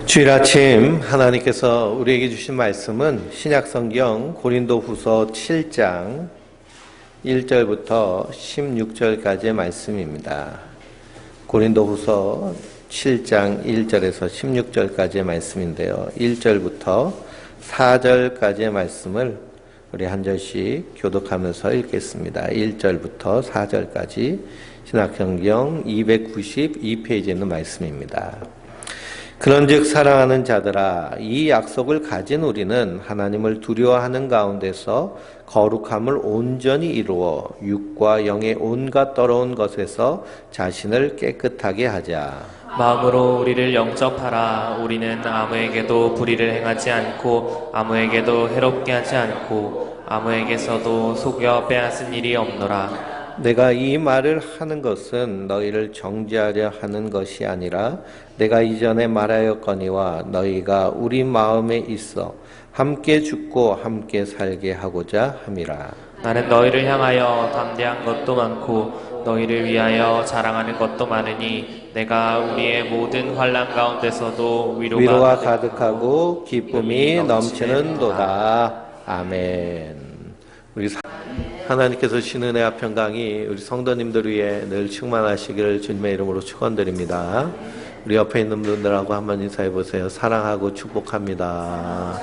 주일 아침 하나님께서 우리에게 주신 말씀은 신약성경 고린도후서 7장 1절부터 16절까지의 말씀입니다. 고린도후서 7장 1절에서 16절까지의 말씀인데요. 1절부터 4절까지의 말씀을 우리 한 절씩 교독하면서 읽겠습니다. 1절부터 4절까지 신약성경 292페이지에 있는 말씀입니다. 그런즉 사랑하는 자들아, 이 약속을 가진 우리는 하나님을 두려워하는 가운데서 거룩함을 온전히 이루어 육과 영의 온갖 더러운 것에서 자신을 깨끗하게 하자. 마음으로 우리를 영접하라. 우리는 아무에게도 불의를 행하지 않고 아무에게도 해롭게 하지 않고 아무에게서도 속여 빼앗은 일이 없노라. 내가 이 말을 하는 것은 너희를 정죄하려 하는 것이 아니라 내가 이전에 말하였거니와 너희가 우리 마음에 있어 함께 죽고 함께 살게 하고자 함이라. 나는 너희를 향하여 담대한 것도 많고 너희를 위하여 자랑하는 것도 많으니 내가 우리의 모든 환난 가운데서도 위로가 가득하고 기쁨이 넘치는도다. 아멘. 우리 하나님께서 신은혜 평강이 우리 성도님들 위해 늘 충만하시기를 주님의 이름으로 축원드립니다. 우리 옆에 있는 분들하고 한번 인사해 보세요. 사랑하고 축복합니다.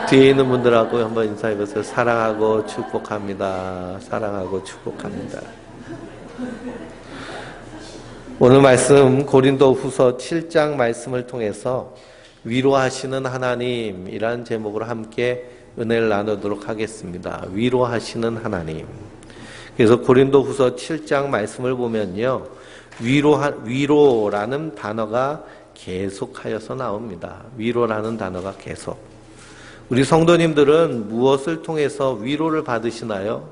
뒤에 있는 분들하고 한번 인사해 보세요. 사랑하고 축복합니다. 사랑하고 축복합니다. 오늘 말씀 고린도후서 7장 말씀을 통해서 위로하시는 하나님이라는 제목으로 함께 은혜를 나누도록 하겠습니다. 위로하시는 하나님. 그래서 고린도후서 7장 말씀을 보면요, 위로라는 단어가 계속하여서 나옵니다. 위로라는 단어가 계속. 우리 성도님들은 무엇을 통해서 위로를 받으시나요?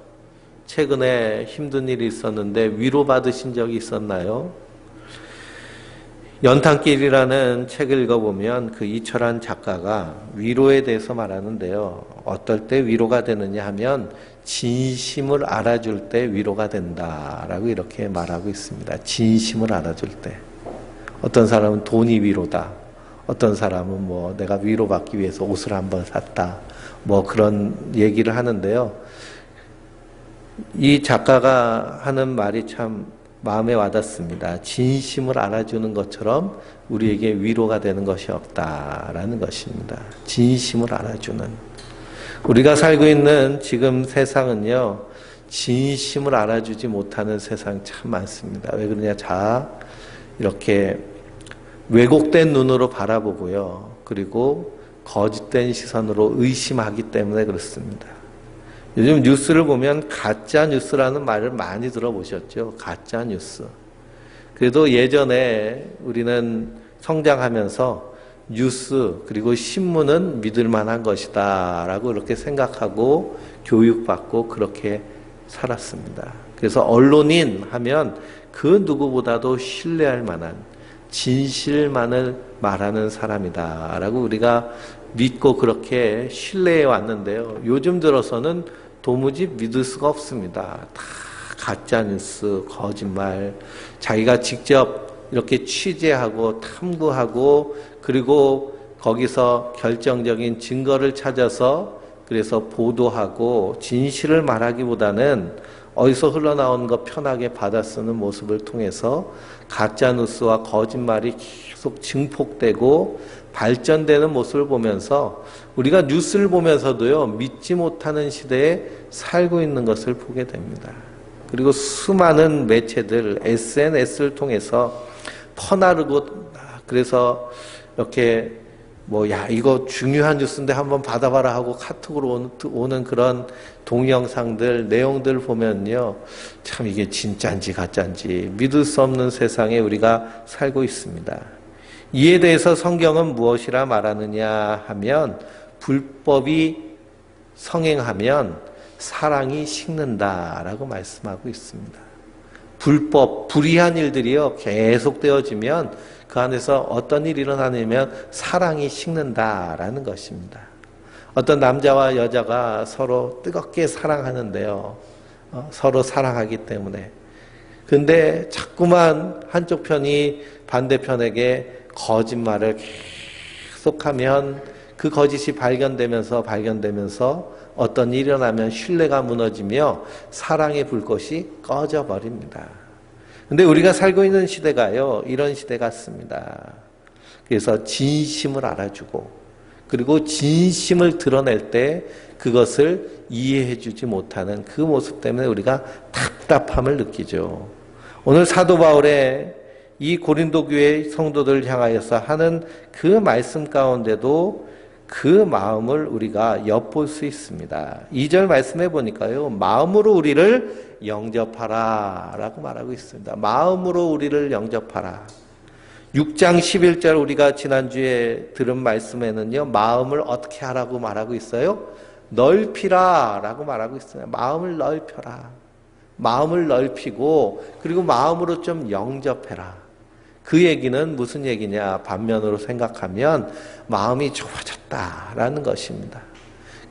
최근에 힘든 일이 있었는데 위로 받으신 적이 있었나요? 연탄길이라는 책을 읽어보면 그 이철환 작가가 위로에 대해서 말하는데요. 어떨 때 위로가 되느냐 하면 진심을 알아줄 때 위로가 된다라고 이렇게 말하고 있습니다. 진심을 알아줄 때. 어떤 사람은 돈이 위로다. 어떤 사람은 뭐 내가 위로받기 위해서 옷을 한번 샀다. 뭐 그런 얘기를 하는데요. 이 작가가 하는 말이 참 마음에 와닿습니다. 진심을 알아주는 것처럼 우리에게 위로가 되는 것이 없다라는 것입니다. 진심을 알아주는. 우리가 살고 있는 지금 세상은요, 진심을 알아주지 못하는 세상 참 많습니다. 왜 그러냐? 이렇게 왜곡된 눈으로 바라보고요. 그리고 거짓된 시선으로 의심하기 때문에 그렇습니다. 요즘 뉴스를 보면 가짜 뉴스라는 말을 많이 들어보셨죠? 가짜 뉴스. 그래도 예전에 우리는 성장하면서 뉴스 그리고 신문은 믿을 만한 것이다 라고 이렇게 생각하고 교육받고 그렇게 살았습니다. 그래서 언론인 하면 그 누구보다도 신뢰할 만한 진실만을 말하는 사람이다 라고 우리가 믿고 그렇게 신뢰해 왔는데요. 요즘 들어서는 도무지 믿을 수가 없습니다. 다 가짜뉴스, 거짓말, 자기가 직접 이렇게 취재하고 탐구하고 그리고 거기서 결정적인 증거를 찾아서 그래서 보도하고 진실을 말하기보다는 어디서 흘러나오는 거 편하게 받아 쓰는 모습을 통해서 가짜뉴스와 거짓말이 계속 증폭되고 발전되는 모습을 보면서 우리가 뉴스를 보면서도요, 믿지 못하는 시대에 살고 있는 것을 보게 됩니다. 그리고 수많은 매체들, SNS를 통해서 퍼나르고 그래서 이렇게 야, 이거 중요한 뉴스인데 한번 받아봐라 하고 카톡으로 오는 그런 동영상들, 내용들 보면요, 참 이게 진짜인지 가짜인지 믿을 수 없는 세상에 우리가 살고 있습니다. 이에 대해서 성경은 무엇이라 말하느냐 하면 불법이 성행하면 사랑이 식는다라고 말씀하고 있습니다. 불의한 일들이요 계속되어지면 그 안에서 어떤 일이 일어나냐면 사랑이 식는다라는 것입니다. 어떤 남자와 여자가 서로 뜨겁게 사랑하는데요. 서로 사랑하기 때문에. 근데 자꾸만 한쪽 편이 반대편에게 거짓말을 계속하면 그 거짓이 발견되면서 어떤 일이 일어나면 신뢰가 무너지며 사랑의 불꽃이 꺼져버립니다. 근데 우리가 살고 있는 시대가요, 이런 시대 같습니다. 그래서 진심을 알아주고, 그리고 진심을 드러낼 때 그것을 이해해주지 못하는 그 모습 때문에 우리가 답답함을 느끼죠. 오늘 사도 바울의 이 고린도 교회 성도들을 향하여서 하는 그 말씀 가운데도 그 마음을 우리가 엿볼 수 있습니다. 2절 말씀해 보니까요, 마음으로 우리를 영접하라 라고 말하고 있습니다. 마음으로 우리를 영접하라. 6장 11절 우리가 지난주에 들은 말씀에는요, 마음을 어떻게 하라고 말하고 있어요? 넓히라 라고 말하고 있어요. 마음을 넓혀라. 마음을 넓히고, 그리고 마음으로 좀 영접해라. 그 얘기는 무슨 얘기냐? 반면으로 생각하면 마음이 좁아졌다라는 것입니다.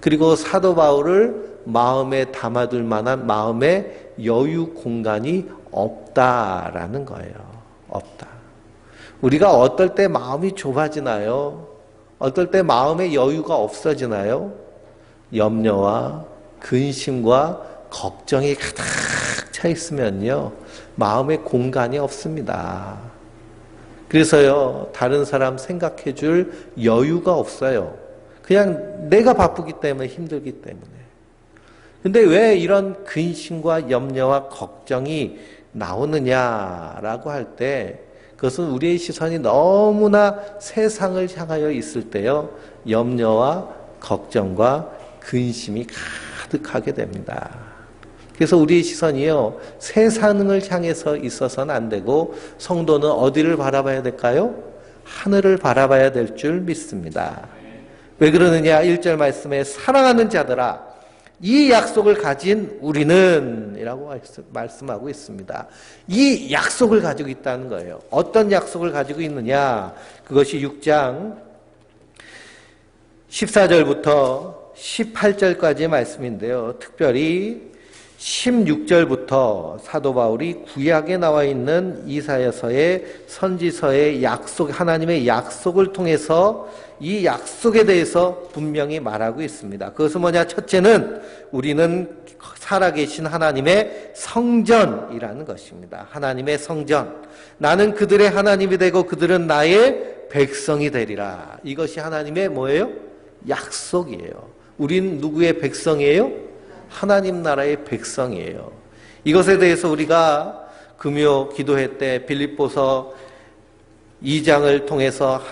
그리고 사도 바울을 마음에 담아둘 만한 마음의 여유 공간이 없다라는 거예요. 없다. 우리가 어떨 때 마음이 좁아지나요? 어떨 때 마음의 여유가 없어지나요? 염려와 근심과 걱정이 가득 차 있으면요, 마음의 공간이 없습니다. 그래서요, 다른 사람 생각해 줄 여유가 없어요. 그냥 내가 바쁘기 때문에, 힘들기 때문에. 근데 왜 이런 근심과 염려와 걱정이 나오느냐라고 할 때, 그것은 우리의 시선이 너무나 세상을 향하여 있을 때요, 염려와 걱정과 근심이 가득하게 됩니다. 그래서 우리의 시선이요, 세상을 향해서 있어서는 안 되고, 성도는 어디를 바라봐야 될까요? 하늘을 바라봐야 될 줄 믿습니다. 왜 그러느냐? 1절 말씀에 사랑하는 자들아, 이 약속을 가진 우리는 이라고 말씀하고 있습니다. 이 약속을 가지고 있다는 거예요. 어떤 약속을 가지고 있느냐? 그것이 6장 14절부터 18절까지의 말씀인데요. 특별히 16절부터 사도 바울이 구약에 나와 있는 이사야서의 선지서의 약속, 하나님의 약속을 통해서 이 약속에 대해서 분명히 말하고 있습니다. 그것은 뭐냐? 첫째는 우리는 살아계신 하나님의 성전이라는 것입니다. 하나님의 성전. 나는 그들의 하나님이 되고 그들은 나의 백성이 되리라. 이것이 하나님의 뭐예요? 약속이에요. 우린 누구의 백성이에요? 하나님 나라의 백성이에요. 이것에 대해서 우리가 금요 기도회 때 빌립보서 2장을 통해서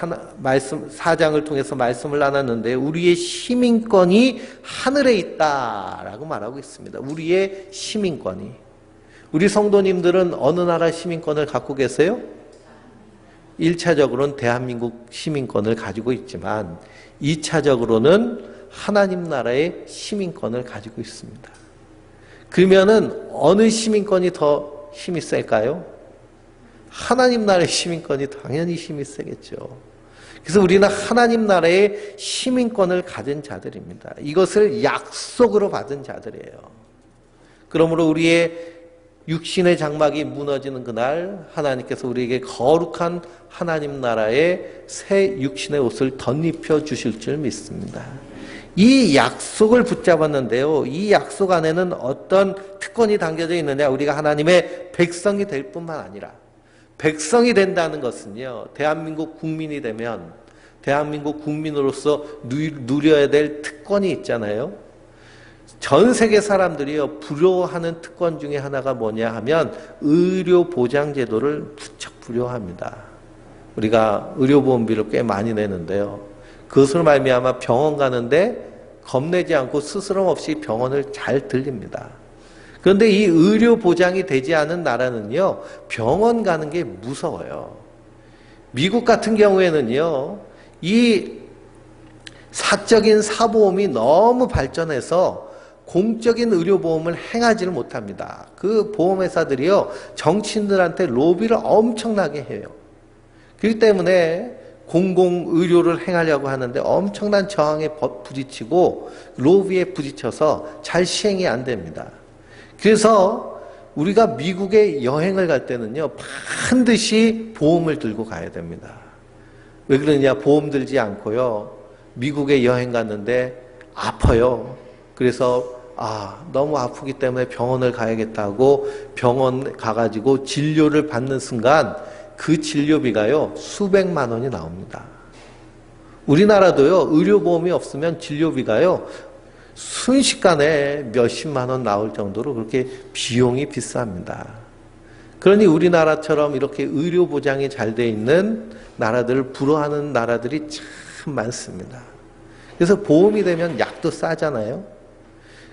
4장을 통해서 말씀을 나눴는데, 우리의 시민권이 하늘에 있다라고 말하고 있습니다. 우리의 시민권이. 우리 성도님들은 어느 나라 시민권을 갖고 계세요? 1차적으로는 대한민국 시민권을 가지고 있지만 2차적으로는 하나님 나라의 시민권을 가지고 있습니다. 그러면은 어느 시민권이 더 힘이 셀까요? 하나님 나라의 시민권이 당연히 힘이 세겠죠. 그래서 우리는 하나님 나라의 시민권을 가진 자들입니다. 이것을 약속으로 받은 자들이에요. 그러므로 우리의 육신의 장막이 무너지는 그날 하나님께서 우리에게 거룩한 하나님 나라의 새 육신의 옷을 덧입혀 주실 줄 믿습니다. 이 약속을 붙잡았는데요, 이 약속 안에는 어떤 특권이 담겨져 있느냐? 우리가 하나님의 백성이 될 뿐만 아니라, 백성이 된다는 것은요, 대한민국 국민이 되면 대한민국 국민으로서 누려야 될 특권이 있잖아요. 전 세계 사람들이요, 부러워하는 특권 중에 하나가 뭐냐 하면 의료보장제도를 부쩍 부러워합니다. 우리가 의료보험비를 꽤 많이 내는데요, 그것으로 말미암아 병원 가는데 겁내지 않고 스스럼 없이 병원을 잘 들립니다. 그런데 이 의료 보장이 되지 않은 나라는요, 병원 가는 게 무서워요. 미국 같은 경우에는요, 이 사적인 사보험이 너무 발전해서 공적인 의료보험을 행하지를 못합니다. 그 보험회사들이요, 정치인들한테 로비를 엄청나게 해요. 그렇기 때문에 공공의료를 행하려고 하는데 엄청난 저항에 부딪히고 로비에 부딪혀서 잘 시행이 안 됩니다. 그래서 우리가 미국에 여행을 갈 때는요, 반드시 보험을 들고 가야 됩니다. 왜 그러냐? 보험 들지 않고요. 미국에 여행 갔는데 아파요. 그래서 너무 아프기 때문에 병원을 가야겠다고 병원 가가지고 진료를 받는 순간 그 진료비가요, 수백만 원이 나옵니다. 우리나라도요, 의료보험이 없으면 진료비가요, 순식간에 몇십만 원 나올 정도로 그렇게 비용이 비쌉니다. 그러니 우리나라처럼 이렇게 의료 보장이 잘 돼 있는 나라들을 부러워하는 나라들이 참 많습니다. 그래서 보험이 되면 약도 싸잖아요.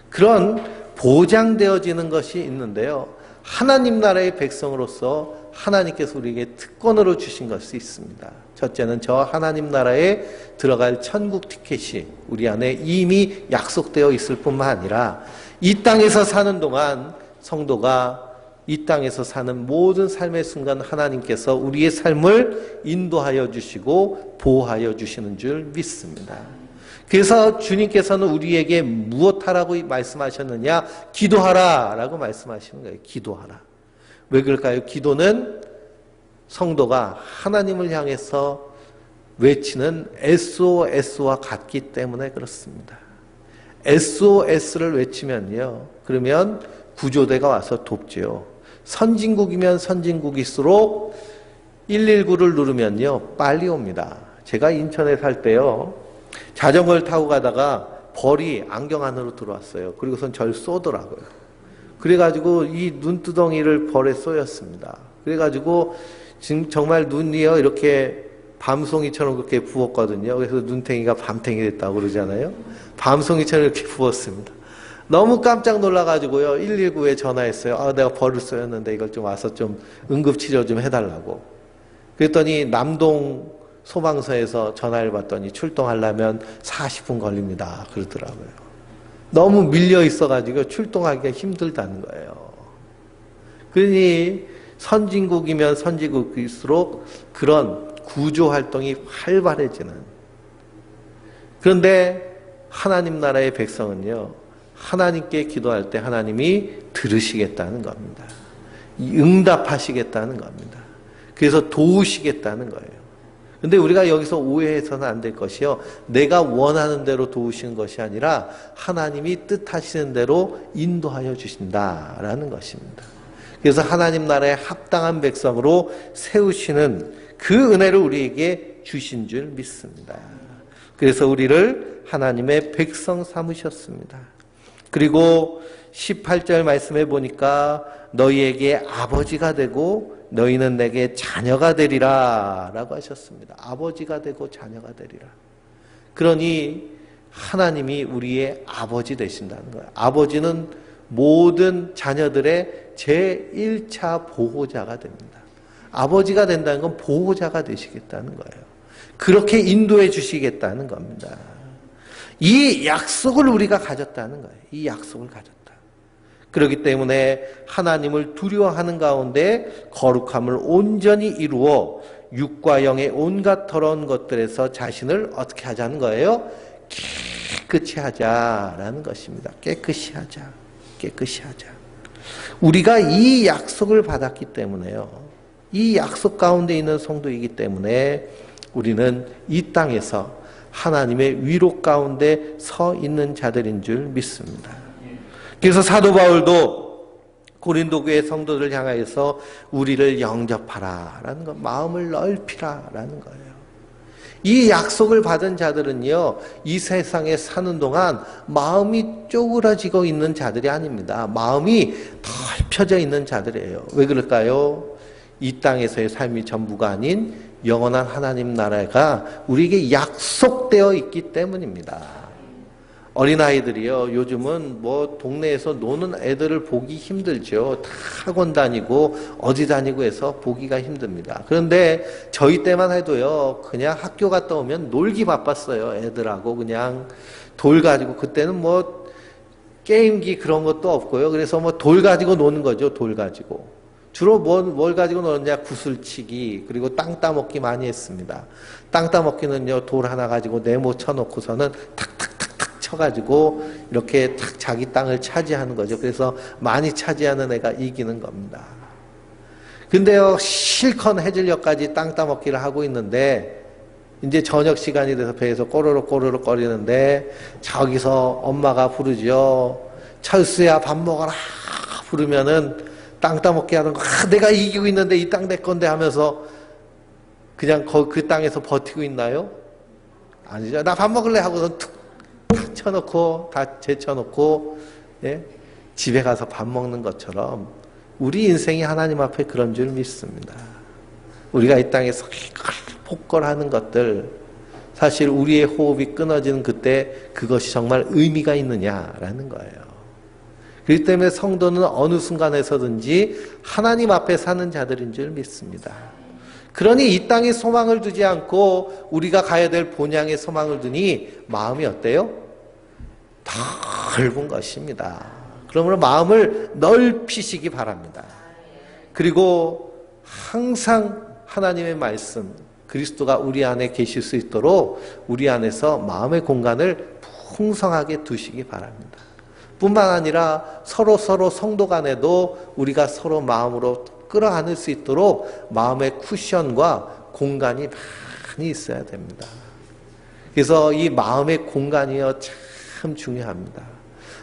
그런 보장되어지는 것이 있는데요. 하나님 나라의 백성으로서 하나님께서 우리에게 특권으로 주신 것이 있습니다. 첫째는 저 하나님 나라에 들어갈 천국 티켓이 우리 안에 이미 약속되어 있을 뿐만 아니라 이 땅에서 사는 동안 성도가 이 땅에서 사는 모든 삶의 순간 하나님께서 우리의 삶을 인도하여 주시고 보호하여 주시는 줄 믿습니다. 그래서 주님께서는 우리에게 무엇하라고 말씀하셨느냐? 기도하라 라고 말씀하시는 거예요. 기도하라. 왜 그럴까요? 기도는 성도가 하나님을 향해서 외치는 SOS와 같기 때문에 그렇습니다. SOS를 외치면요, 그러면 구조대가 와서 돕죠. 선진국이면 선진국일수록 119를 누르면요, 빨리 옵니다. 제가 인천에 살 때요, 자전거를 타고 가다가 벌이 안경 안으로 들어왔어요. 그리고선 절 쏘더라고요. 그래가지고 이 눈두덩이를 벌에 쏘였습니다. 그래가지고 지금 정말 눈이요, 이렇게 밤송이처럼 그렇게 부었거든요. 그래서 눈탱이가 밤탱이 됐다고 그러잖아요. 밤송이처럼 이렇게 부었습니다. 너무 깜짝 놀라가지고요, 119에 전화했어요. 내가 벌을 쏘였는데 이걸 좀 와서 좀 응급치료 좀 해달라고. 그랬더니 남동 소방서에서 전화를 받더니 출동하려면 40분 걸립니다. 그러더라고요. 너무 밀려 있어가지고 출동하기가 힘들다는 거예요. 그러니 선진국이면 선진국일수록 그런 구조 활동이 활발해지는. 그런데 하나님 나라의 백성은요, 하나님께 기도할 때 하나님이 들으시겠다는 겁니다. 응답하시겠다는 겁니다. 그래서 도우시겠다는 거예요. 근데 우리가 여기서 오해해서는 안 될 것이요, 내가 원하는 대로 도우시는 것이 아니라 하나님이 뜻하시는 대로 인도하여 주신다라는 것입니다. 그래서 하나님 나라에 합당한 백성으로 세우시는 그 은혜를 우리에게 주신 줄 믿습니다. 그래서 우리를 하나님의 백성 삼으셨습니다. 그리고 18절 말씀해 보니까 너희에게 아버지가 되고 너희는 내게 자녀가 되리라 라고 하셨습니다. 아버지가 되고 자녀가 되리라. 그러니 하나님이 우리의 아버지 되신다는 거예요. 아버지는 모든 자녀들의 제1차 보호자가 됩니다. 아버지가 된다는 건 보호자가 되시겠다는 거예요. 그렇게 인도해 주시겠다는 겁니다. 이 약속을 우리가 가졌다는 거예요. 이 약속을 가졌다. 그렇기 때문에 하나님을 두려워하는 가운데 거룩함을 온전히 이루어 육과 영의 온갖 더러운 것들에서 자신을 어떻게 하자는 거예요? 깨끗이 하자라는 것입니다. 깨끗이 하자. 깨끗이 하자. 우리가 이 약속을 받았기 때문에요, 이 약속 가운데 있는 성도이기 때문에 우리는 이 땅에서 하나님의 위로 가운데 서 있는 자들인 줄 믿습니다. 그래서 사도 바울도 고린도 교회 성도들 향하여서 우리를 영접하라라는 거, 마음을 넓히라라는 거예요. 이 약속을 받은 자들은요, 이 세상에 사는 동안 마음이 쪼그라지고 있는 자들이 아닙니다. 마음이 넓혀져 있는 자들이에요. 왜 그럴까요? 이 땅에서의 삶이 전부가 아닌 영원한 하나님 나라가 우리에게 약속되어 있기 때문입니다. 어린아이들이요, 요즘은 뭐 동네에서 노는 애들을 보기 힘들죠. 다 학원 다니고 어디 다니고 해서 보기가 힘듭니다. 그런데 저희 때만 해도요, 그냥 학교 갔다 오면 놀기 바빴어요. 애들하고 그냥 돌 가지고, 그때는 뭐 게임기 그런 것도 없고요. 그래서 뭐 돌 가지고 노는 거죠. 돌 가지고. 주로 뭘 가지고 노느냐? 구슬치기, 그리고 땅 따먹기 많이 했습니다. 땅 따먹기는요, 돌 하나 가지고 네모 쳐놓고서는 탁탁탁탁 쳐가지고 이렇게 탁 자기 땅을 차지하는 거죠. 그래서 많이 차지하는 애가 이기는 겁니다. 근데요, 실컷 해질녘까지 땅 따먹기를 하고 있는데 이제 저녁 시간이 돼서 배에서 꼬르륵 꼬르륵 거리는데 저기서 엄마가 부르죠. 철수야 밥 먹어라 부르면은 땅 따먹게 하는 거 내가 이기고 있는데 이 땅 내 건데 하면서 그냥 그 땅에서 버티고 있나요? 아니죠. 나 밥 먹을래 하고서 툭 쳐놓고 다 제쳐놓고 예? 집에 가서 밥 먹는 것처럼 우리 인생이 하나님 앞에 그런 줄 믿습니다. 우리가 이 땅에서 폭걸하는 것들 사실 우리의 호흡이 끊어지는 그때 그것이 정말 의미가 있느냐라는 거예요. 그렇기 때문에 성도는 어느 순간에서든지 하나님 앞에 사는 자들인 줄 믿습니다. 그러니 이 땅에 소망을 두지 않고 우리가 가야 될 본향에 소망을 두니 마음이 어때요? 넓은 것입니다. 그러므로 마음을 넓히시기 바랍니다. 그리고 항상 하나님의 말씀, 그리스도가 우리 안에 계실 수 있도록 우리 안에서 마음의 공간을 풍성하게 두시기 바랍니다. 뿐만 아니라 서로 성도 간에도 우리가 서로 마음으로 끌어안을 수 있도록 마음의 쿠션과 공간이 많이 있어야 됩니다. 그래서 이 마음의 공간이요 참 중요합니다.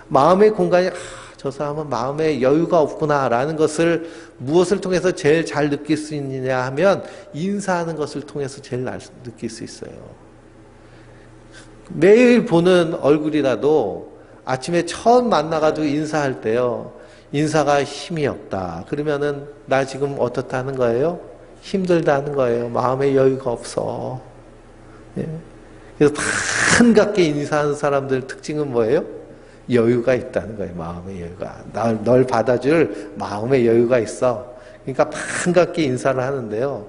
마음의 공간이 저 사람은 마음에 여유가 없구나라는 것을 무엇을 통해서 제일 잘 느낄 수 있느냐 하면 인사하는 것을 통해서 제일 느낄 수 있어요. 매일 보는 얼굴이라도 아침에 처음 만나가지고 인사할 때요. 인사가 힘이 없다. 그러면은 나 지금 어떻다는 거예요? 힘들다는 거예요. 마음에 여유가 없어. 예. 그래서 반갑게 인사하는 사람들 특징은 뭐예요? 여유가 있다는 거예요. 마음의 여유가. 널 받아줄 마음의 여유가 있어. 그러니까 반갑게 인사를 하는데요.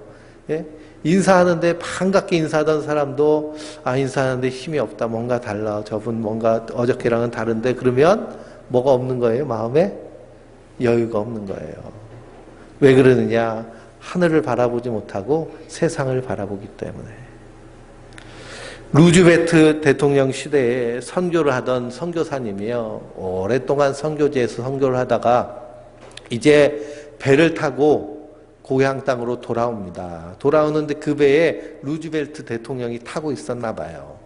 예? 인사하는데 반갑게 인사하던 사람도 인사하는데 힘이 없다. 뭔가 달라. 저분 뭔가 어저께랑은 다른데 그러면 뭐가 없는 거예요? 마음에 여유가 없는 거예요. 왜 그러느냐? 하늘을 바라보지 못하고 세상을 바라보기 때문에. 루즈벨트 대통령 시대에 선교를 하던 선교사님이요. 오랫동안 선교지에서 선교를 하다가 이제 배를 타고 고향 땅으로 돌아옵니다. 돌아오는데 그 배에 루즈벨트 대통령이 타고 있었나 봐요.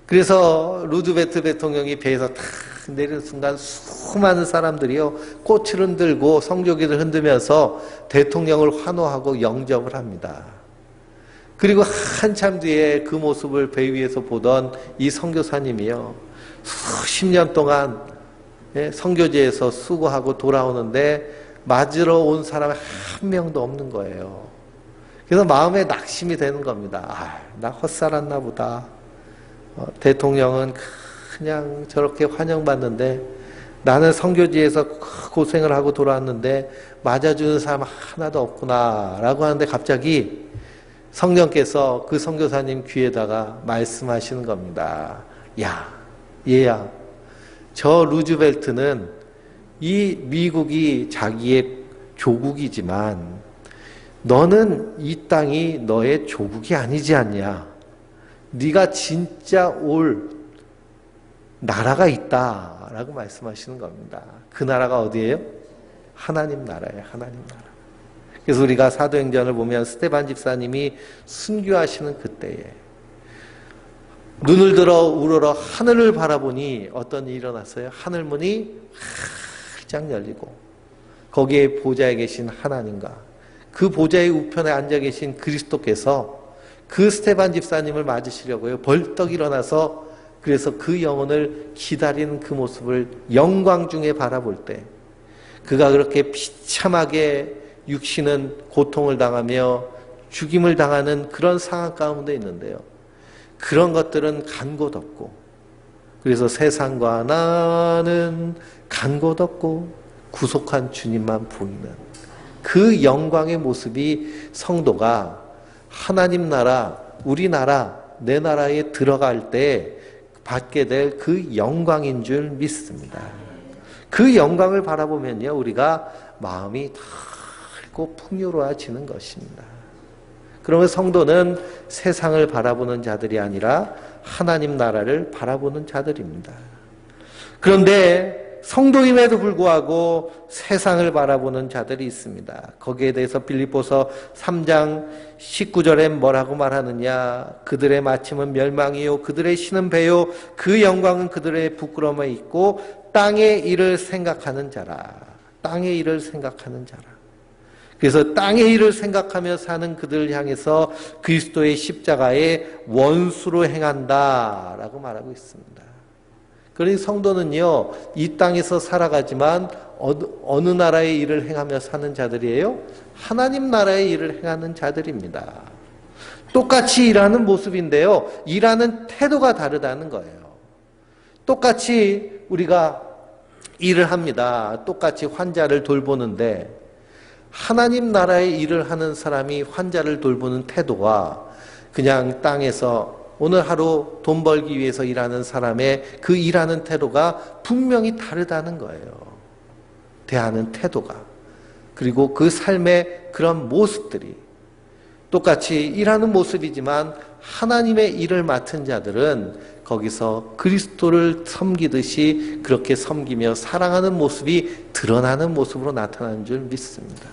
그래서 루즈벨트 대통령이 배에서 탁 내리는 순간 수많은 사람들이요. 꽃을 흔들고 성조기를 흔들면서 대통령을 환호하고 영접을 합니다. 그리고 한참 뒤에 그 모습을 배 위에서 보던 이 선교사님이요. 수십 년 동안 선교지에서 수고하고 돌아오는데 맞으러 온 사람이 한 명도 없는 거예요. 그래서 마음에 낙심이 되는 겁니다. 나 헛살았나 보다. 대통령은 그냥 저렇게 환영받는데 나는 선교지에서 고생을 하고 돌아왔는데 맞아주는 사람 하나도 없구나 라고 하는데 갑자기 성령께서 그 선교사님 귀에다가 말씀하시는 겁니다. 야, 얘야, 저 루즈벨트는 이 미국이 자기의 조국이지만 너는 이 땅이 너의 조국이 아니지 않냐. 네가 진짜 올 나라가 있다라고 말씀하시는 겁니다. 그 나라가 어디예요? 하나님 나라예요. 하나님 나라. 그래서 우리가 사도행전을 보면 스데반 집사님이 순교하시는 그때에 눈을 들어 우러러 하늘을 바라보니 어떤 일이 일어났어요? 하늘문이 활짝 열리고 거기에 보좌에 계신 하나님과 그 보좌의 우편에 앉아 계신 그리스도께서 그 스데반 집사님을 맞으시려고요. 벌떡 일어나서 그래서 그 영혼을 기다리는 그 모습을 영광 중에 바라볼 때 그가 그렇게 비참하게 육신은 고통을 당하며 죽임을 당하는 그런 상황 가운데 있는데요. 그런 것들은 간 곳 없고 그래서 세상과 나는 간 곳 없고 구속한 주님만 보이는 그 영광의 모습이 성도가 하나님 나라, 우리나라, 내 나라에 들어갈 때 받게 될 그 영광인 줄 믿습니다. 그 영광을 바라보면요, 우리가 마음이 넓고 풍요로워지는 것입니다. 그러면 성도는 세상을 바라보는 자들이 아니라 하나님 나라를 바라보는 자들입니다. 그런데 성도임에도 불구하고 세상을 바라보는 자들이 있습니다. 거기에 대해서 빌립보서 3장 19절에 뭐라고 말하느냐? 그들의 마침은 멸망이요 그들의 신은 배요 그 영광은 그들의 부끄러움에 있고 땅의 일을 생각하는 자라. 땅의 일을 생각하는 자라. 그래서 땅의 일을 생각하며 사는 그들을 향해서 그리스도의 십자가의 원수로 행한다라고 말하고 있습니다. 그러니 성도는요, 이 땅에서 살아가지만 어느 나라의 일을 행하며 사는 자들이에요? 하나님 나라의 일을 행하는 자들입니다. 똑같이 일하는 모습인데요, 일하는 태도가 다르다는 거예요. 똑같이 우리가 일을 합니다. 똑같이 환자를 돌보는데 하나님 나라의 일을 하는 사람이 환자를 돌보는 태도와 그냥 땅에서 오늘 하루 돈 벌기 위해서 일하는 사람의 그 일하는 태도가 분명히 다르다는 거예요. 대하는 태도가. 그리고 그 삶의 그런 모습들이 똑같이 일하는 모습이지만 하나님의 일을 맡은 자들은 거기서 그리스도를 섬기듯이 그렇게 섬기며 사랑하는 모습이 드러나는 모습으로 나타나는 줄 믿습니다.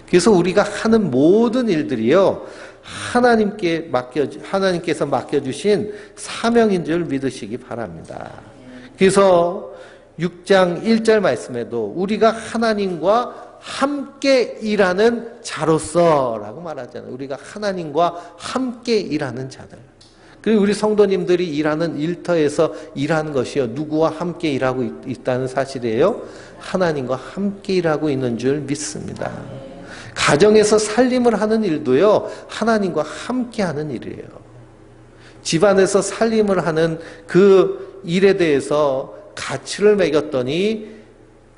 그래서 우리가 하는 모든 일들이요, 하나님께서 맡겨주신 사명인 줄 믿으시기 바랍니다. 그래서 6장 1절 말씀에도 우리가 하나님과 함께 일하는 자로서라고 말하잖아요. 우리가 하나님과 함께 일하는 자들. 그리고 우리 성도님들이 일하는 일터에서 일하는 것이요, 누구와 함께 일하고 있다는 사실이에요? 하나님과 함께 일하고 있는 줄 믿습니다. 가정에서 살림을 하는 일도요, 하나님과 함께 하는 일이에요. 집안에서 살림을 하는 그 일에 대해서 가치를 매겼더니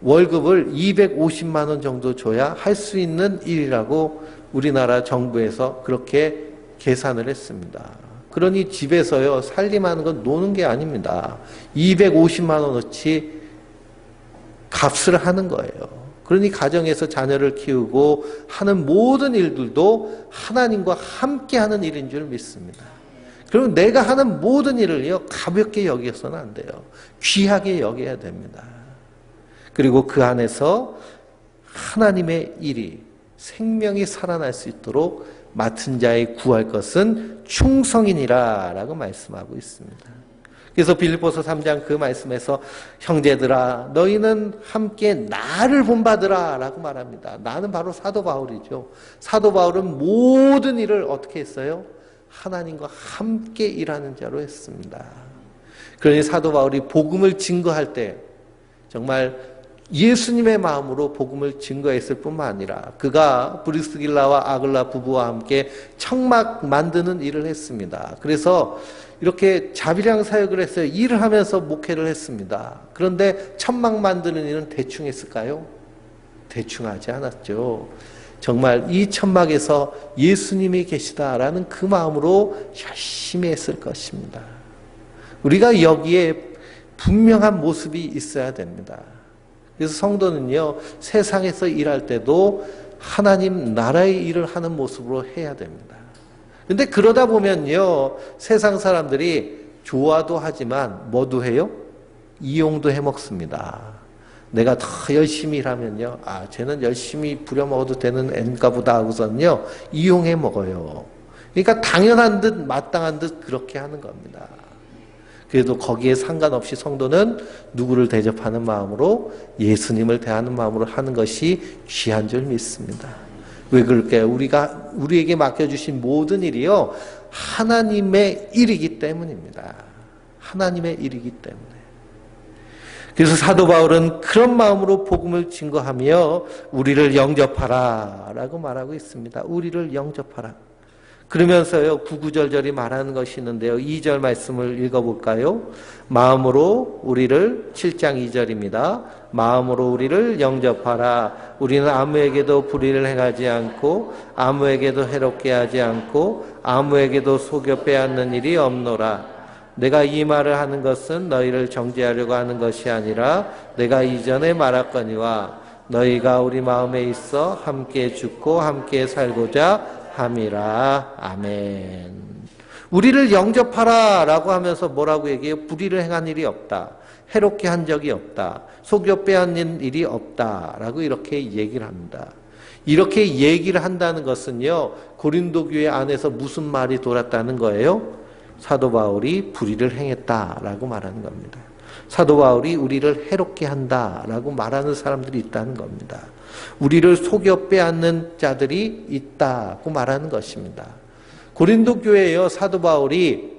월급을 250만 원 정도 줘야 할 수 있는 일이라고 우리나라 정부에서 그렇게 계산을 했습니다. 그러니 집에서요, 살림하는 건 노는 게 아닙니다. 250만 원어치 값을 하는 거예요. 그러니 가정에서 자녀를 키우고 하는 모든 일들도 하나님과 함께 하는 일인 줄 믿습니다. 그리고 내가 하는 모든 일을요, 가볍게 여겨서는 안 돼요. 귀하게 여겨야 됩니다. 그리고 그 안에서 하나님의 일이 생명이 살아날 수 있도록 맡은 자의 구할 것은 충성이니라 라고 말씀하고 있습니다. 그래서 빌립보서 3장 그 말씀에서 형제들아 너희는 함께 나를 본받으라 라고 말합니다. 나는 바로 사도 바울이죠. 사도 바울은 모든 일을 어떻게 했어요? 하나님과 함께 일하는 자로 했습니다. 그러니 사도 바울이 복음을 증거할 때 정말 예수님의 마음으로 복음을 증거했을 뿐만 아니라 그가 브리스길라와 아글라 부부와 함께 청막 만드는 일을 했습니다. 그래서 이렇게 자비량 사역을 했어요. 일을 하면서 목회를 했습니다. 그런데 천막 만드는 일은 대충 했을까요? 대충 하지 않았죠. 정말 이 천막에서 예수님이 계시다라는 그 마음으로 열심히 했을 것입니다. 우리가 여기에 분명한 모습이 있어야 됩니다. 그래서 성도는요, 세상에서 일할 때도 하나님 나라의 일을 하는 모습으로 해야 됩니다. 근데 그러다 보면요, 세상 사람들이 좋아도 하지만 뭐도 해요? 이용도 해 먹습니다. 내가 더 열심히 일하면요, 쟤는 열심히 부려먹어도 되는 앤가 보다 하고서는요, 이용해 먹어요. 그러니까 당연한 듯 마땅한 듯 그렇게 하는 겁니다. 그래도 거기에 상관없이 성도는 누구를 대접하는 마음으로, 예수님을 대하는 마음으로 하는 것이 귀한 줄 믿습니다. 왜 그럴까요? 우리에게 맡겨주신 모든 일이요, 하나님의 일이기 때문입니다. 하나님의 일이기 때문에. 그래서 사도 바울은 그런 마음으로 복음을 증거하며 우리를 영접하라 라고 말하고 있습니다. 우리를 영접하라. 그러면서요, 구구절절히 말하는 것이 있는데요. 2절 말씀을 읽어볼까요? 마음으로 우리를, 7장 2절입니다. 마음으로 우리를 영접하라. 우리는 아무에게도 불의를 행하지 않고 아무에게도 해롭게 하지 않고 아무에게도 속여 빼앗는 일이 없노라. 내가 이 말을 하는 것은 너희를 정죄하려고 하는 것이 아니라 내가 이전에 말했거니와 너희가 우리 마음에 있어 함께 죽고 함께 살고자 함이라. 아멘. 우리를 영접하라 라고 하면서 뭐라고 얘기해요? 불의를 행한 일이 없다. 해롭게 한 적이 없다. 속여 빼앗는 일이 없다. 라고 이렇게 얘기를 합니다. 이렇게 얘기를 한다는 것은요, 고린도 교회 안에서 무슨 말이 돌았다는 거예요? 사도 바울이 불의를 행했다라고 말하는 겁니다. 사도 바울이 우리를 해롭게 한다라고 말하는 사람들이 있다는 겁니다. 우리를 속여 빼앗는 자들이 있다고 말하는 것입니다. 고린도 교회에요, 사도 바울이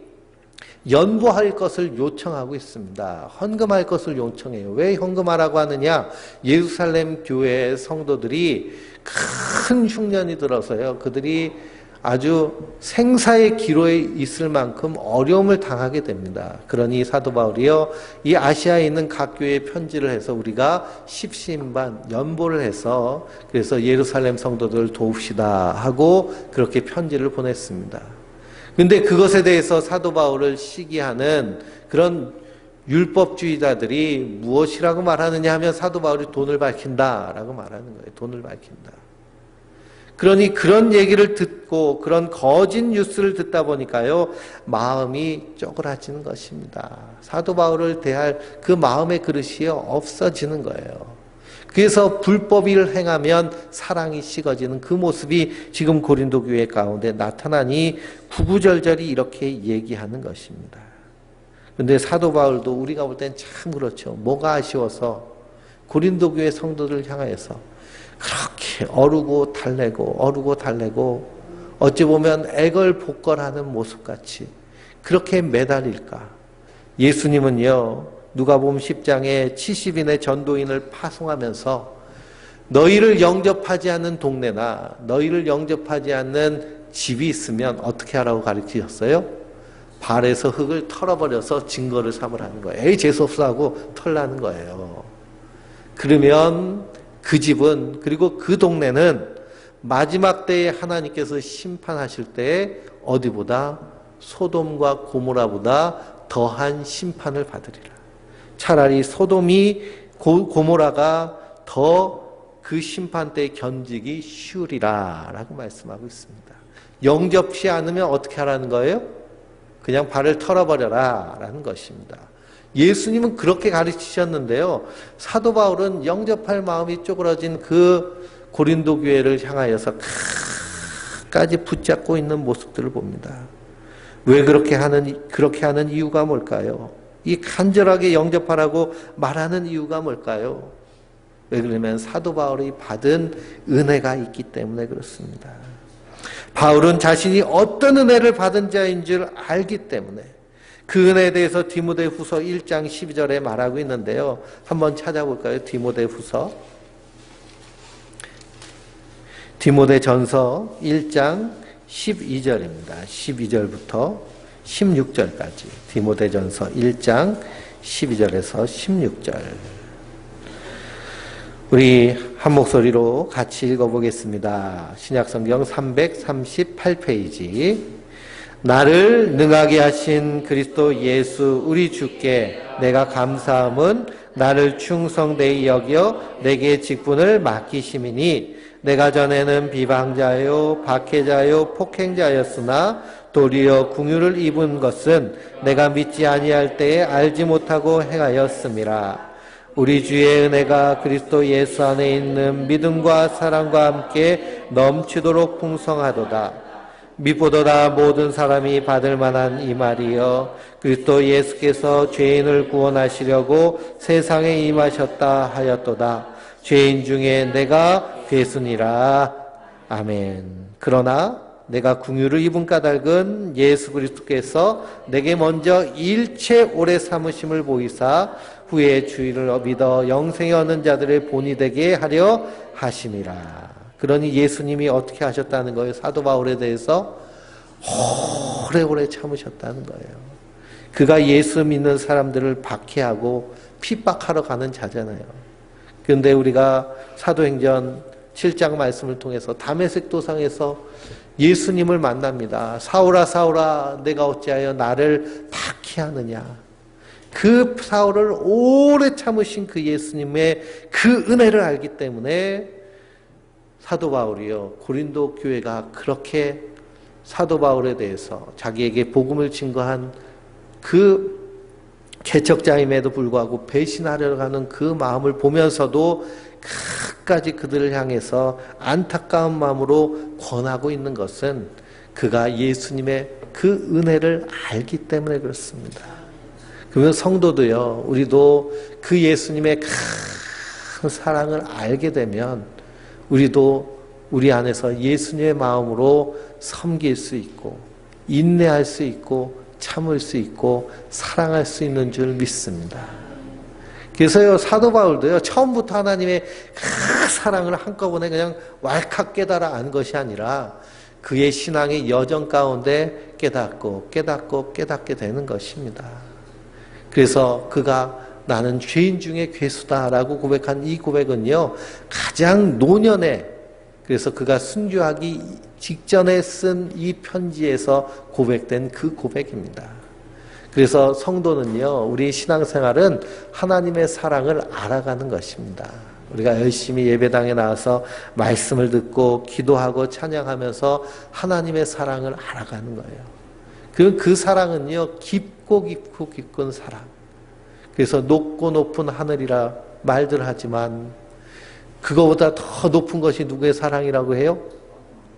연보할 것을 요청하고 있습니다. 헌금할 것을 요청해요. 왜 헌금하라고 하느냐? 예루살렘 교회 성도들이 큰 흉년이 들어서요, 그들이 아주 생사의 기로에 있을 만큼 어려움을 당하게 됩니다. 그러니 사도 바울이요, 이 아시아에 있는 각 교회에 편지를 해서 우리가 십시인반 연보를 해서 그래서 예루살렘 성도들을 도웁시다 하고 그렇게 편지를 보냈습니다. 근데 그것에 대해서 사도 바울을 시기하는 그런 율법주의자들이 무엇이라고 말하느냐 하면 사도 바울이 돈을 밝힌다라고 말하는 거예요. 돈을 밝힌다. 그러니 그런 얘기를 듣고 그런 거짓 뉴스를 듣다 보니까요, 마음이 쪼그라지는 것입니다. 사도 바울을 대할 그 마음의 그릇이 없어지는 거예요. 그래서 불법을 행하면 사랑이 식어지는 그 모습이 지금 고린도 교회 가운데 나타나니 구구절절히 이렇게 얘기하는 것입니다. 그런데 사도 바울도 우리가 볼 땐 참 그렇죠. 뭐가 아쉬워서 고린도 교회 성도들을 향하여서 그렇게 어르고 달래고 어찌 보면 애걸복걸하는 모습같이 그렇게 매달릴까? 예수님은요, 누가복음 10장에 70인의 전도인을 파송하면서 너희를 영접하지 않는 동네나 너희를 영접하지 않는 집이 있으면 어떻게 하라고 가르치셨어요? 발에서 흙을 털어버려서 증거를 삼으라는 거예요. 에이, 재수없어 하고 털라는 거예요. 그러면 그 집은, 그리고 그 동네는 마지막 때에 하나님께서 심판하실 때에 어디보다 소돔과 고모라보다 더한 심판을 받으리라. 차라리 소돔이 고모라가 더 그 심판 때 견디기 쉬우리라 라고 말씀하고 있습니다. 영접시 않으면 어떻게 하라는 거예요? 그냥 발을 털어버려라 라는 것입니다. 예수님은 그렇게 가르치셨는데요, 사도 바울은 영접할 마음이 쪼그러진 그 고린도 교회를 향하여서 끝까지 붙잡고 있는 모습들을 봅니다. 왜 그렇게 하는 이유가 뭘까요? 이 간절하게 영접하라고 말하는 이유가 뭘까요? 왜 그러냐면 사도 바울이 받은 은혜가 있기 때문에 그렇습니다. 바울은 자신이 어떤 은혜를 받은 자인 줄 알기 때문에 그 은혜에 대해서 디모데후서 1장 12절에 말하고 있는데요. 한번 찾아볼까요? 디모데전서 1장 12절입니다. 12절부터 16절까지. 디모데전서 1장 12절에서 16절. 우리 한 목소리로 같이 읽어보겠습니다. 신약성경 338페이지. 나를 능하게 하신 그리스도 예수 우리 주께 내가 감사함은 나를 충성되이 여겨 내게 직분을 맡기심이니 내가 전에는 비방자요 박해자요 폭행자였으나 도리어 긍휼을 입은 것은 내가 믿지 아니할 때에 알지 못하고 행하였음이라. 우리 주의 은혜가 그리스도 예수 안에 있는 믿음과 사랑과 함께 넘치도록 풍성하도다. 미보도다 모든 사람이 받을 만한 이 말이여, 그리스도 예수께서 죄인을 구원하시려고 세상에 임하셨다 하였도다. 죄인 중에 내가 괴순이라. 아멘. 그러나 내가 긍휼을 입은 까닭은 예수 그리스도께서 내게 먼저 일체 오래 삼으심을 보이사 후에 주의를 믿어 영생에 얻는 자들의 본이 되게 하려 하심이라. 그러니 예수님이 어떻게 하셨다는 거예요? 사도 바울에 대해서 오래오래 참으셨다는 거예요. 그가 예수 믿는 사람들을 박해하고 핍박하러 가는 자잖아요. 그런데 우리가 사도행전 7장 말씀을 통해서 다메섹 도상에서 예수님을 만납니다. 사울아 사울아 내가 어찌하여 나를 박해하느냐. 그 사울을 오래 참으신 그 예수님의 그 은혜를 알기 때문에 사도 바울이요, 고린도 교회가 그렇게 사도 바울에 대해서 자기에게 복음을 증거한 그 개척자임에도 불구하고 배신하려고 하는 그 마음을 보면서도 끝까지 그들을 향해서 안타까운 마음으로 권하고 있는 것은 그가 예수님의 그 은혜를 알기 때문에 그렇습니다. 그러면 성도도요, 우리도 그 예수님의 큰 사랑을 알게 되면 우리도 우리 안에서 예수님의 마음으로 섬길 수 있고 인내할 수 있고 참을 수 있고 사랑할 수 있는 줄 믿습니다. 그래서요, 사도 바울도요, 처음부터 하나님의 그 사랑을 한꺼번에 그냥 왈칵 깨달아 안 것이 아니라 그의 신앙의 여정 가운데 깨닫게 되는 것입니다. 그래서 그가 나는 죄인 중에 괴수다라고 고백한 이 고백은요, 가장 노년에, 그래서 그가 순교하기 직전에 쓴 이 편지에서 고백된 그 고백입니다. 그래서 성도는요, 우리 신앙생활은 하나님의 사랑을 알아가는 것입니다. 우리가 열심히 예배당에 나와서 말씀을 듣고 기도하고 찬양하면서 하나님의 사랑을 알아가는 거예요. 그 사랑은요, 깊고 깊은 사랑. 그래서 높고 높은 하늘이라 말들 하지만 그거보다 더 높은 것이 누구의 사랑이라고 해요?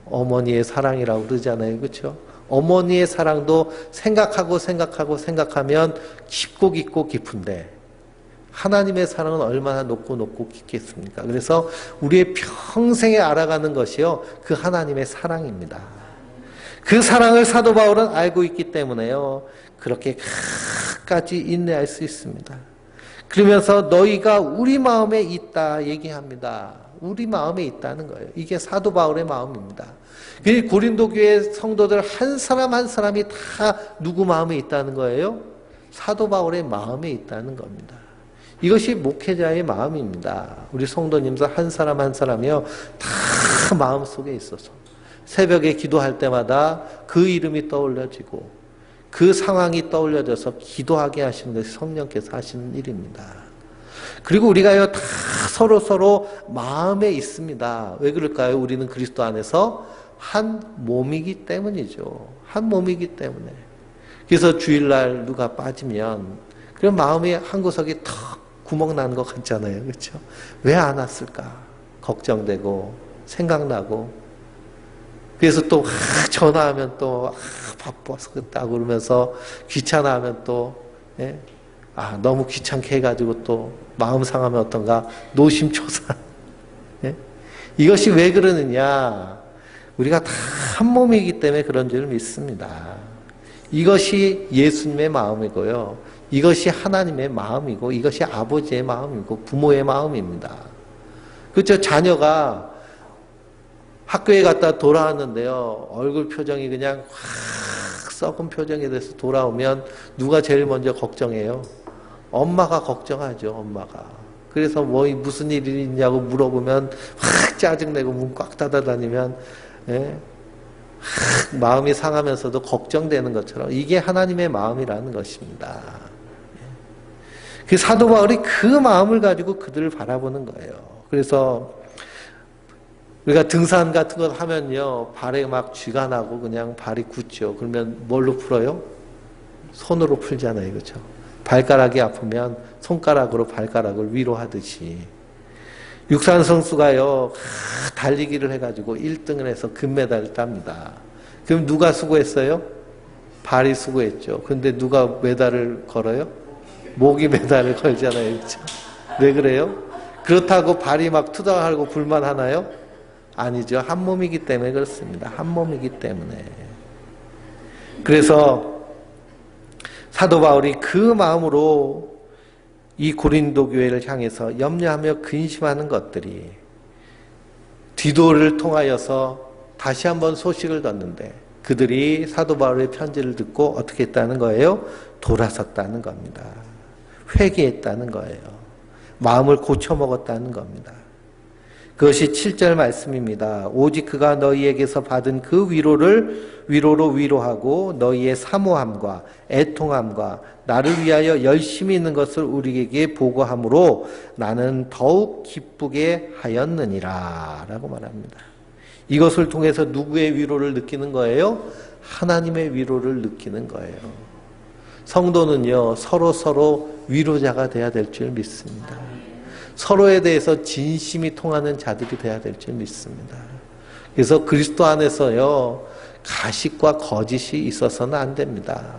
어머니의 사랑이라고 그러잖아요. 그렇죠? 어머니의 사랑도 생각하면 깊고 깊은데 하나님의 사랑은 얼마나 높고 깊겠습니까? 그래서 우리의 평생에 알아가는 것이요, 그 하나님의 사랑입니다. 그 사랑을 사도 바울은 알고 있기 때문에요, 그렇게 끝까지 인내할 수 있습니다. 그러면서 너희가 우리 마음에 있다 얘기합니다. 우리 마음에 있다는 거예요. 이게 사도 바울의 마음입니다. 고린도 교회 성도들 한 사람 한 사람이 다 누구 마음에 있다는 거예요? 사도 바울의 마음에 있다는 겁니다. 이것이 목회자의 마음입니다. 우리 성도님들 한 사람 한 사람이요, 다 마음속에 있어서 새벽에 기도할 때마다 그 이름이 떠올려지고 그 상황이 떠올려져서 기도하게 하시는 것이 성령께서 하시는 일입니다. 그리고 우리가요, 다 서로 마음에 있습니다. 왜 그럴까요? 우리는 그리스도 안에서 한 몸이기 때문이죠. 한 몸이기 때문에. 그래서 주일날 누가 빠지면 그럼 마음이 한 구석에 턱 구멍 나는 것 같잖아요. 그렇죠? 왜 안 왔을까? 걱정되고 생각나고, 그래서 또 전화하면 또 바빠서 그랬다고 그러면서 귀찮아하면 또 너무 귀찮게 해가지고 또 마음 상하면 어떤가 노심초사. 이것이 왜 그러느냐? 우리가 다 한 몸이기 때문에 그런 줄 믿습니다. 이것이 예수님의 마음이고요, 이것이 하나님의 마음이고, 이것이 아버지의 마음이고 부모의 마음입니다. 그렇죠? 자녀가 학교에 갔다 돌아왔는데요, 얼굴 표정이 그냥 확 썩은 표정이 돼서 돌아오면 누가 제일 먼저 걱정해요? 엄마가 걱정하죠. 엄마가. 그래서 무슨 일이 있냐고 물어보면 확 짜증내고 문 꽉 닫아 다니면 마음이 상하면서도 걱정되는 것처럼 이게 하나님의 마음이라는 것입니다. 그 사도 바울이 그 마음을 가지고 그들을 바라보는 거예요. 그래서 우리가 등산 같은 거 하면요, 발에 막 쥐가 나고 그냥 발이 굳죠. 그러면 뭘로 풀어요? 손으로 풀잖아요. 그렇죠? 발가락이 아프면 손가락으로 발가락을 위로하듯이 육상 선수가요, 달리기를 해가지고 1등을 해서 금메달을 땁니다. 그럼 누가 수고했어요? 발이 수고했죠. 근데 누가 메달을 걸어요? 목이 메달을 걸잖아요. 그렇죠? 왜 그래요? 그렇다고 발이 막 투닥하고 불만하나요? 아니죠. 한 몸이기 때문에 그렇습니다. 한 몸이기 때문에. 그래서 사도 바울이 그 마음으로 이 고린도 교회를 향해서 염려하며 근심하는 것들이 디도를 통하여서 다시 한번 소식을 듣는데 그들이 사도 바울의 편지를 듣고 어떻게 했다는 거예요? 돌아섰다는 겁니다. 회개했다는 거예요. 마음을 고쳐먹었다는 겁니다. 그것이 7절 말씀입니다. 오직 그가 너희에게서 받은 그 위로로 위로하고 너희의 사모함과 애통함과 나를 위하여 열심히 있는 것을 우리에게 보고함으로 나는 더욱 기쁘게 하였느니라 라고 말합니다. 이것을 통해서 누구의 위로를 느끼는 거예요? 하나님의 위로를 느끼는 거예요. 성도는요, 서로 위로자가 돼야 될 줄 믿습니다. 서로에 대해서 진심이 통하는 자들이 돼야 될 줄 믿습니다. 그래서 그리스도 안에서요, 가식과 거짓이 있어서는 안 됩니다.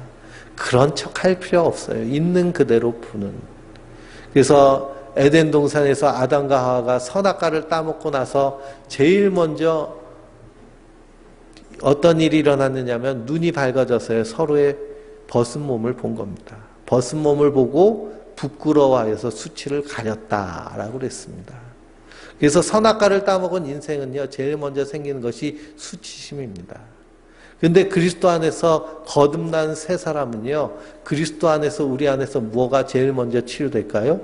그런 척 할 필요 없어요. 있는 그대로 푸는. 그래서 에덴 동산에서 아담과 하와가 선악과를 따먹고 나서 제일 먼저 어떤 일이 일어났느냐면 눈이 밝아져서요, 서로의 벗은 몸을 본 겁니다. 벗은 몸을 보고 부끄러워해서 수치를 가렸다라고 그랬습니다. 그래서 선악과를 따먹은 인생은요, 제일 먼저 생기는 것이 수치심입니다. 근데 그리스도 안에서 거듭난 새 사람은요, 그리스도 안에서 우리 안에서 뭐가 제일 먼저 치료될까요?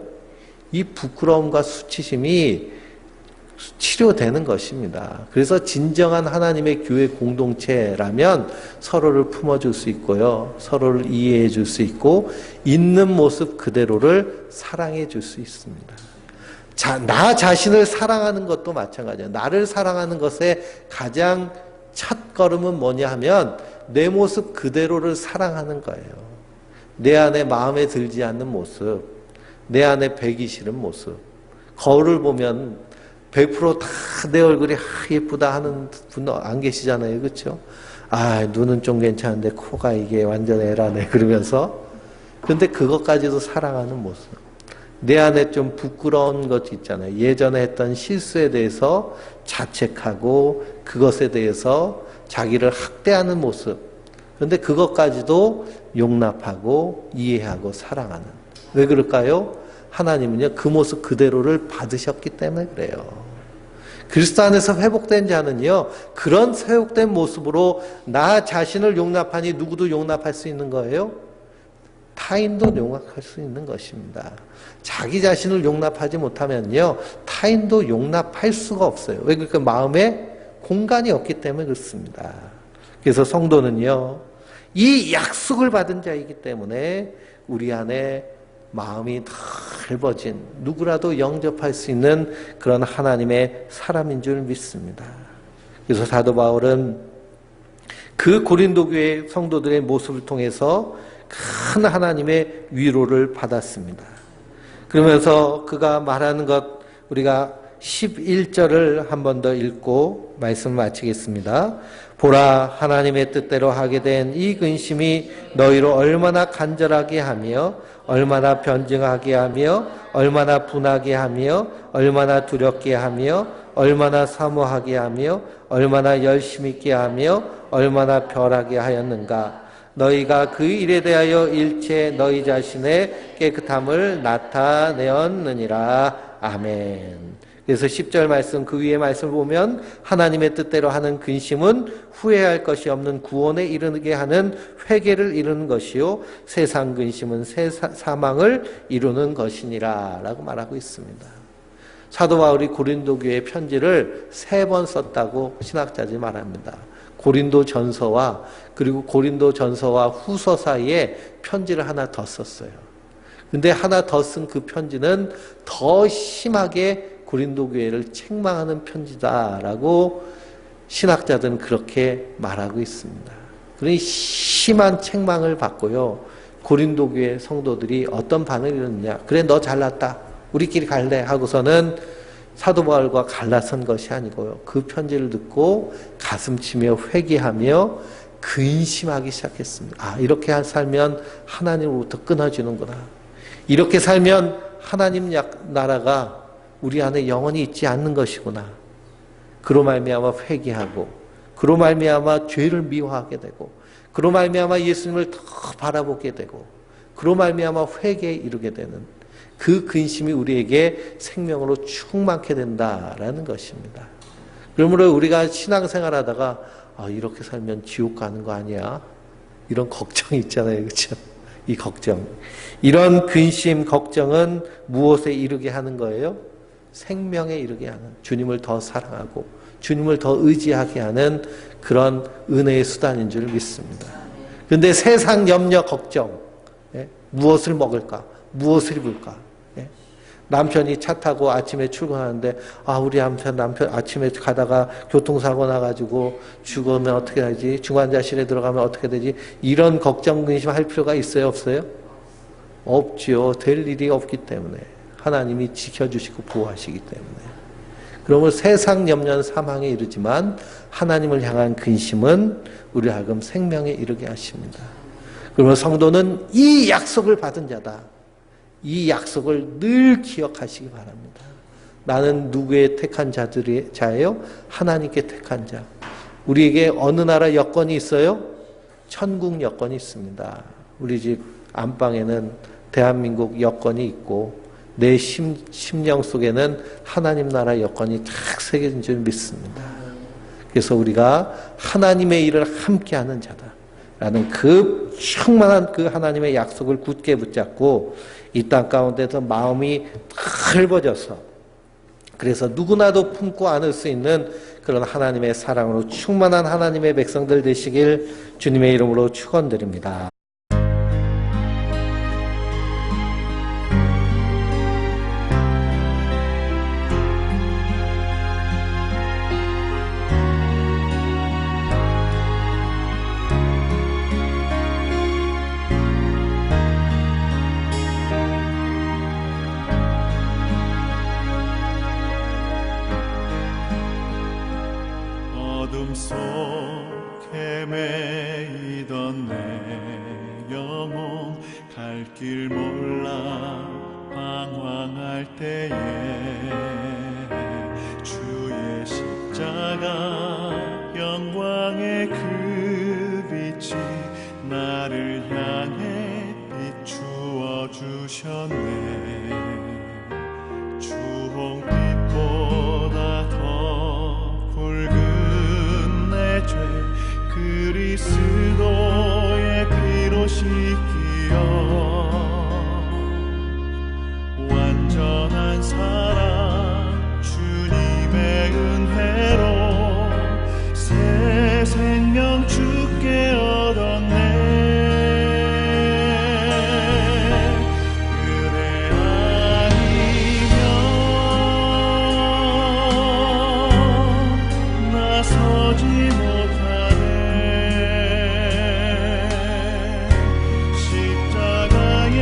이 부끄러움과 수치심이 치료되는 것입니다. 그래서 진정한 하나님의 교회 공동체라면 서로를 품어줄 수 있고요, 서로를 이해해 줄 수 있고, 있는 모습 그대로를 사랑해 줄 수 있습니다. 나 자신을 사랑하는 것도 마찬가지예요. 나를 사랑하는 것의 가장 첫 걸음은 뭐냐 하면 내 모습 그대로를 사랑하는 거예요. 내 안에 마음에 들지 않는 모습, 내 안에 배기 싫은 모습. 거울을 보면 100% 다 내 얼굴이 예쁘다 하는 분 안 계시잖아요. 그렇죠? 눈은 좀 괜찮은데 코가 이게 완전 애라네 그러면서. 근데 그것까지도 사랑하는 모습. 내 안에 좀 부끄러운 것 있잖아요. 예전에 했던 실수에 대해서 자책하고 그것에 대해서 자기를 학대하는 모습. 그런데 그것까지도 용납하고 이해하고 사랑하는. 왜 그럴까요? 하나님은요, 그 모습 그대로를 받으셨기 때문에 그래요. 그리스도 안에서 회복된 자는요, 그런 회복된 모습으로 나 자신을 용납하니 누구도 용납할 수 있는 거예요? 타인도 용납할 수 있는 것입니다. 자기 자신을 용납하지 못하면요, 타인도 용납할 수가 없어요. 왜 그럴까? 마음에 공간이 없기 때문에 그렇습니다. 그래서 성도는요, 이 약속을 받은 자이기 때문에 우리 안에 마음이 넓어진, 누구라도 영접할 수 있는 그런 하나님의 사람인 줄 믿습니다. 그래서 사도 바울은 그 고린도 교회 성도들의 모습을 통해서 큰 하나님의 위로를 받았습니다. 그러면서 그가 말하는 것, 우리가 11절을 한 번 더 읽고 말씀 마치겠습니다. 보라, 하나님의 뜻대로 하게 된 이 근심이 너희로 얼마나 간절하게 하며 얼마나 변증하게 하며 얼마나 분하게 하며 얼마나 두렵게 하며 얼마나 사모하게 하며 얼마나 열심 있게 하며 얼마나 별하게 하였는가. 너희가 그 일에 대하여 일체 너희 자신의 깨끗함을 나타내었느니라. 아멘. 그래서 10절 말씀, 그 위에 말씀을 보면 하나님의 뜻대로 하는 근심은 후회할 것이 없는 구원에 이르게 하는 회개를 이루는 것이요, 세상 근심은 사망을 이루는 것이니라 라고 말하고 있습니다. 사도 바울이 고린도 교회 편지를 3번 썼다고 신학자들이 말합니다. 고린도 전서와 그리고 고린도 전서와 후서 사이에 편지를 하나 더 썼어요. 근데 하나 더 쓴 그 편지는 더 심하게 고린도 교회를 책망하는 편지다라고 신학자들은 그렇게 말하고 있습니다. 그러니 심한 책망을 받고요, 고린도 교회 성도들이 어떤 반응을 이뤘느냐. 그래, 너 잘났다, 우리끼리 갈래 하고서는 사도 바울과 갈라선 것이 아니고요, 그 편지를 듣고 가슴치며 회개하며 근심하기 시작했습니다. 이렇게 살면 하나님으로부터 끊어지는구나. 이렇게 살면 하나님 나라가 우리 안에 영원히 있지 않는 것이구나. 그로 말미암아 회개하고, 그로 말미암아 죄를 미워하게 되고, 그로 말미암아 예수님을 더 바라보게 되고, 그로 말미암아 회개에 이르게 되는 그 근심이 우리에게 생명으로 충만케 된다라는 것입니다. 그러므로 우리가 신앙생활하다가 이렇게 살면 지옥 가는 거 아니야? 이런 걱정이 있잖아요. 그렇죠? 이 걱정. 이런 근심, 걱정은 무엇에 이르게 하는 거예요? 생명에 이르게 하는, 주님을 더 사랑하고 주님을 더 의지하게 하는 그런 은혜의 수단인 줄 믿습니다. 그런데 세상 염려, 걱정, 무엇을 먹을까? 무엇을 입을까? 남편이 차 타고 아침에 출근하는데 우리 남편 아침에 가다가 교통사고 나가지고 죽으면 어떻게 하지? 중환자실에 들어가면 어떻게 되지? 이런 걱정 근심할 필요가 있어요, 없어요? 없지요. 될 일이 없기 때문에 하나님이 지켜주시고 보호하시기 때문에. 그러면 세상 염려는 사망에 이르지만 하나님을 향한 근심은 우리 하여금 생명에 이르게 하십니다. 그러면 성도는 이 약속을 받은 자다. 이 약속을 늘 기억하시기 바랍니다. 나는 누구의 택한 자예요? 하나님께 택한 자. 우리에게 어느 나라 여권이 있어요? 천국 여권이 있습니다. 우리 집 안방에는 대한민국 여권이 있고 내 심령 속에는 하나님 나라 여권이 탁 새겨진 줄 믿습니다. 그래서 우리가 하나님의 일을 함께하는 자다라는 그 충만한 그 하나님의 약속을 굳게 붙잡고 이 땅 가운데서 마음이 넓어져서 그래서 누구나도 품고 안을 수 있는 그런 하나님의 사랑으로 충만한 하나님의 백성들 되시길 주님의 이름으로 축원드립니다. 어둠 속 헤매이던 내 영혼 갈 길 몰라 방황할 때에 주의 십자가 영광의 그 빛이 나를 향해 비추어 주셨네. 주홍빛보다 더 붉은 내 죄 그리스도의 피로 씻기어 완전한 사랑 주님의 은혜로 새 생명 주께 얻었네. 그대 아니면 나서지 못하네. 십자가의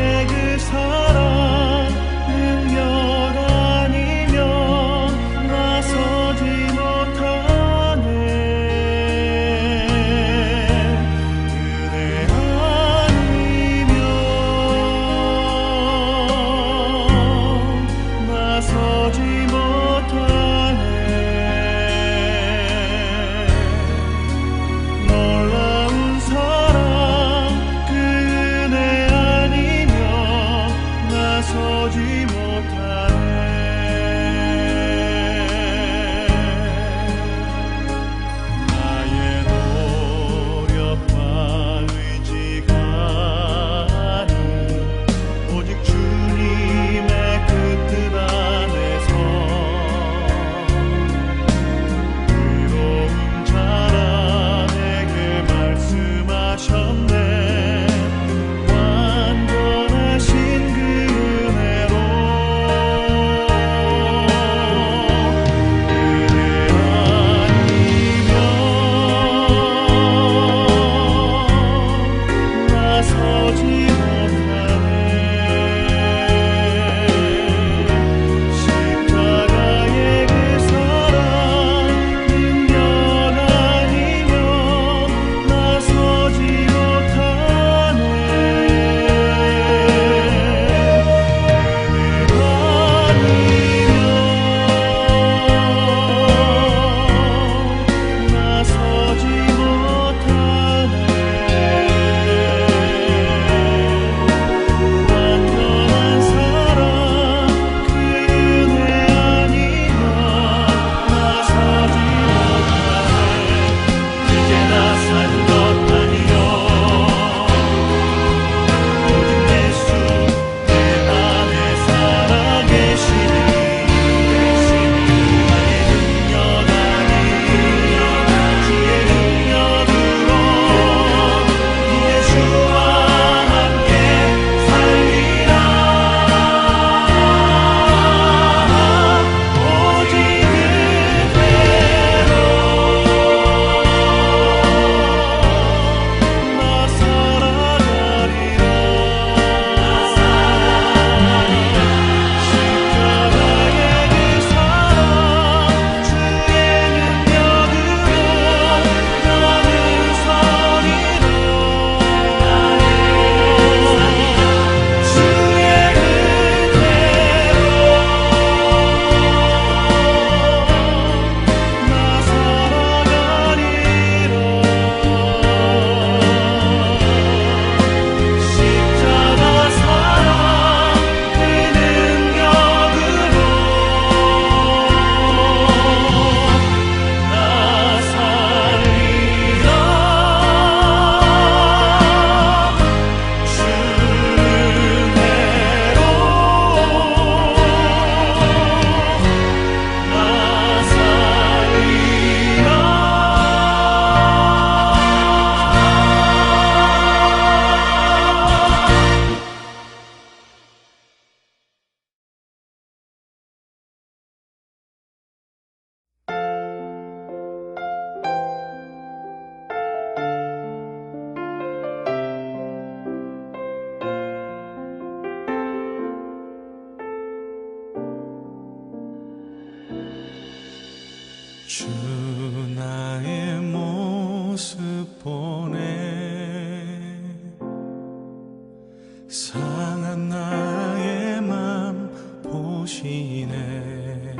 상한 나의 맘 보시네.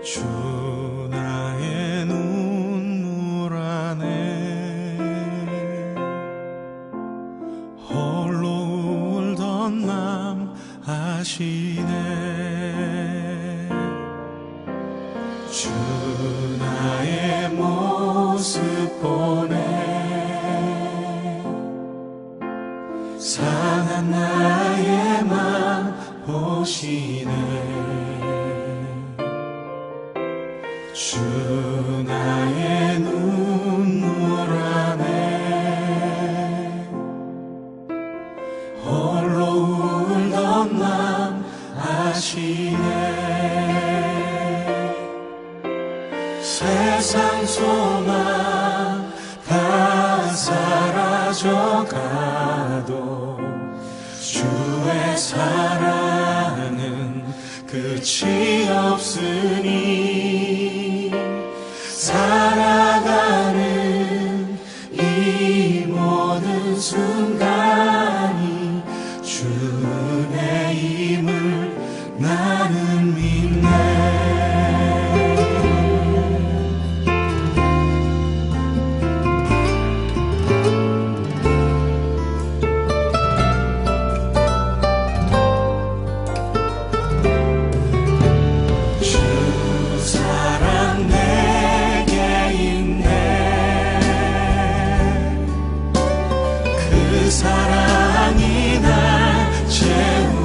주 나의 눈물 안에 홀로 울던 맘 아시네. 주 나의 모습 보네. 상한 나의 맘 보시네. 주 나의 눈물 안에 홀로 울던 맘 아시네. 세상 소망 다 사라져가도 주의 사랑은 끝이 없으니 살아가는 이 모든 순간이 주 은혜임을 나는 믿네. 사랑이 날 채우